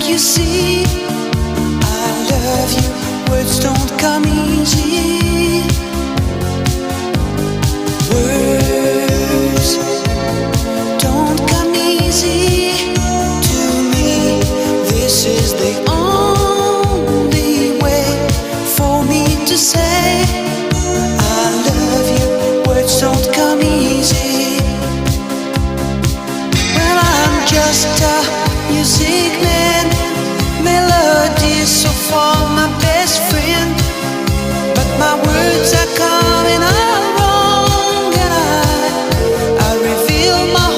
you see, I love you. Words don't come easy. Words don't come easy to me. This is the only way for me to say I love you. Words don't come easy. Well, I'm just a music man. Melody is so far my best friend, but my words are